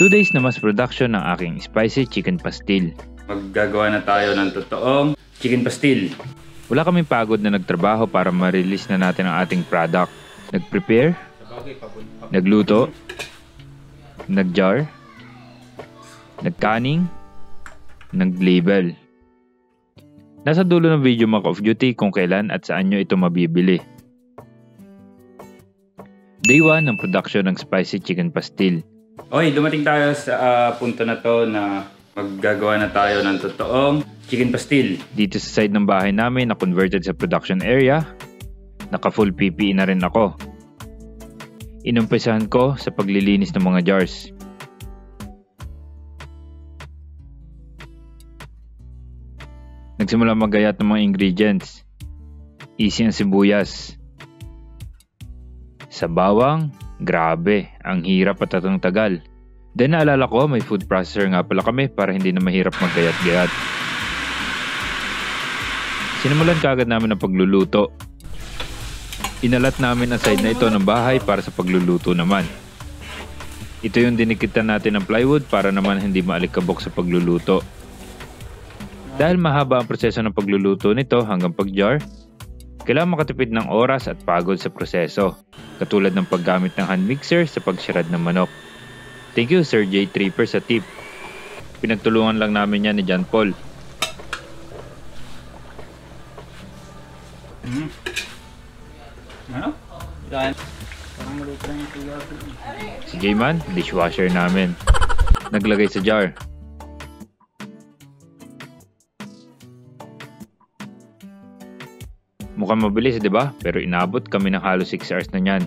2 days na mass production ng aking spicy chicken pastil. Maggagawa na tayo ng totoong chicken pastil. Wala kaming pagod na nagtrabaho para ma-release na natin ang ating product. Nag-prepare, nagluto, nag-jar, nag-canning, nag-label. Nasa dulo ng video mga Ka-Off Duty kung kailan at saan nyo ito mabibili. Day 1 ng production ng spicy chicken pastil. Okay, dumating tayo sa punto na to na maggagawa na tayo ng totoong chicken pastil. Dito sa side ng bahay namin na converted sa production area, naka full PPE na rin ako. Inumpisahan ko sa paglilinis ng mga jars. Nagsimula magayat ng mga ingredients. Easy ang sibuyas. Sa bawang, grabe, ang hirap at atong tagal. Then naalala ko, may food processor nga pala kami para hindi na mahirap maggayat-gayat. Sinimulan kaagad namin ang pagluluto. Inalat namin ang side na ito ng bahay para sa pagluluto naman. Ito yung dinikitan natin ng plywood para naman hindi maalikabok sa pagluluto. Dahil mahaba ang proseso ng pagluluto nito hanggang pag-jar, kailangan makatipid ng oras at pagod sa proseso, katulad ng paggamit ng hand mixer sa pagshred ng manok. Thank you Sir J. Tripper sa tip. Pinagtulungan lang namin yan ni John Paul. Ano? Yan. Si J-Man, dishwasher namin. Naglagay sa jar. Mukhang mabilis, di ba? Pero inabot kami ng halos 6 hours na niyan.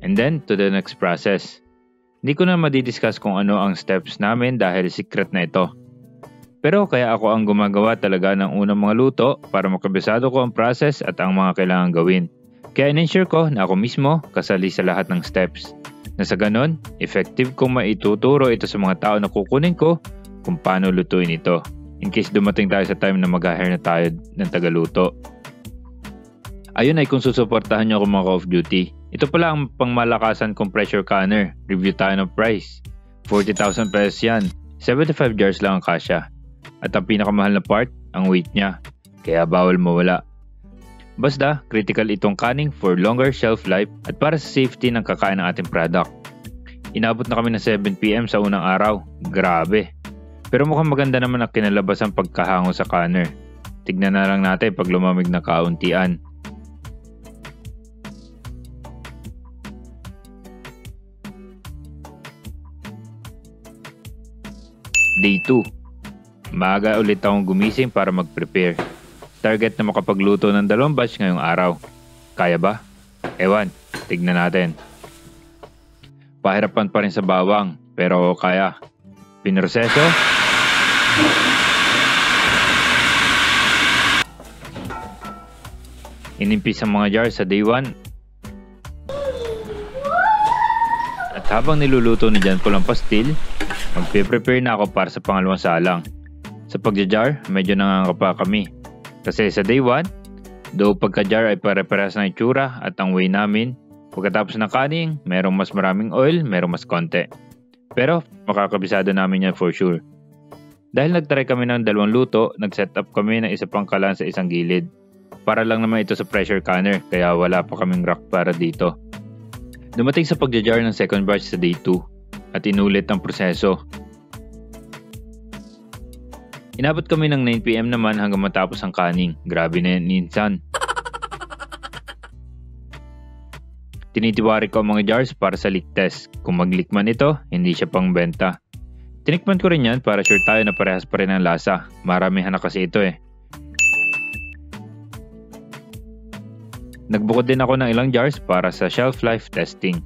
And then, to the next process. Hindi ko na madidiscuss kung ano ang steps namin dahil secret na ito. Pero kaya ako ang gumagawa talaga ng unang mga luto para makabisado ko ang process at ang mga kailangan gawin. Kaya in-ensure ko na ako mismo kasali sa lahat ng steps. Na sa ganon, effective kong maituturo ito sa mga tao na kukunin ko kung paano lutuin ito. In case dumating tayo sa time na mag-hire na tayo ng tagaluto. Ayun ay kung susuportahan nyo ako mga Ka-Off Duty. Ito pala ang pangmalakasan kong pressure canner. Review tayo ng price. 40,000 pesos yan. 75 jars lang ang kasya. At ang pinakamahal na part, ang weight niya. Kaya bawal mawala. Basta, critical itong canning for longer shelf life at para sa safety ng kakain ng ating product. Inabot na kami ng 7 PM sa unang araw. Grabe. Pero mukhang maganda naman ang kinalabasang pagkahango sa canner. Tignan na lang natin pag lumamig na kauntian. Day 2. Maaga ulit akong gumising para mag-prepare. Target na makapagluto ng 2 batch ngayong araw. Kaya ba? Ewan, tignan natin. Pahirapan pa rin sa bawang, pero kaya. Pinroseso. Inimpis ang mga jar sa day 1. At habang niluluto ni John Paul ang pastil, magpe-prepare na ako para sa pangalawang salang. Sa pagja-jar, medyo nangangapa kami. Kasi sa day 1, though pagka-jar ay pare-parehas ng itsura at ang way namin, pagkatapos ng canning, merong mas maraming oil, merong mas konti. Pero makakabisado namin yan for sure. Dahil nagtry kami ng 2 luto, nag-set up kami ng isa pang kalan sa isang gilid. Para lang naman ito sa pressure canner, kaya wala pa kaming rack para dito. Dumating sa pagja-jar ng second batch sa day 2 at inulit ang proseso. Inabot kami ng 9 PM naman hanggang matapos ang canning. Grabe na yan minsan. Tinitiwari ko ang mga jars para sa leak test. Kung mag-leak man ito, hindi siya pang benta. Tinikman ko rin yan para sure tayo na parehas pa rin ang lasa. Maramihan na kasi ito eh. Nagbukod din ako ng ilang jars para sa shelf life testing.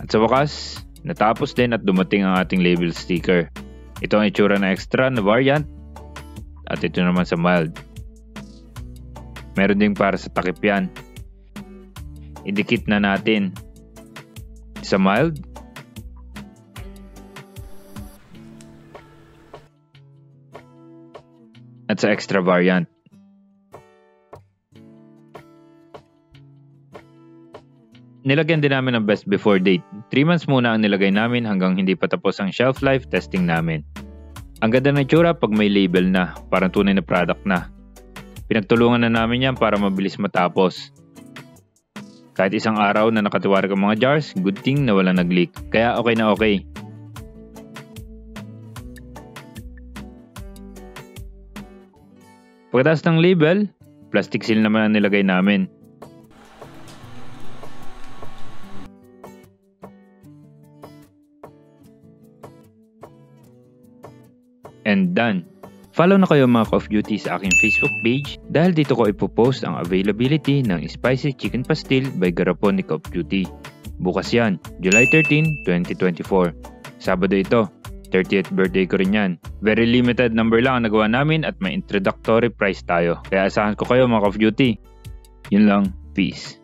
At sa wakas, natapos din at dumating ang ating label sticker. Ito ang itsura na extra na variant at ito naman sa mild. Meron din para sa takip yan. Idikit na natin sa mild. At sa extra variant. nilagyan din namin ng best before date. 3 months muna ang nilagay namin hanggang hindi pa tapos ang shelf life testing namin. Ang ganda ng itsura pag may label na, parang tunay na product na. Pinagtulungan na namin yan para mabilis matapos. Kahit isang araw na nakatiwarik ang mga jars, good thing na walang nag-leak. Kaya okay na okay. Pagkatapos ng label, plastic seal naman ang nilagay namin. And done. Follow na kayo mga Call of Duty sa aking Facebook page dahil dito ko ipopost ang availability ng Spicy Chicken Pastil by Garapon ni Call of Duty. Bukas yan, July 13, 2024. Sabado ito, 30th birthday ko rin yan. Very limited number lang ang nagawa namin at may introductory price tayo. Kaya asahan ko kayo mga Call of Duty. Yun lang, peace.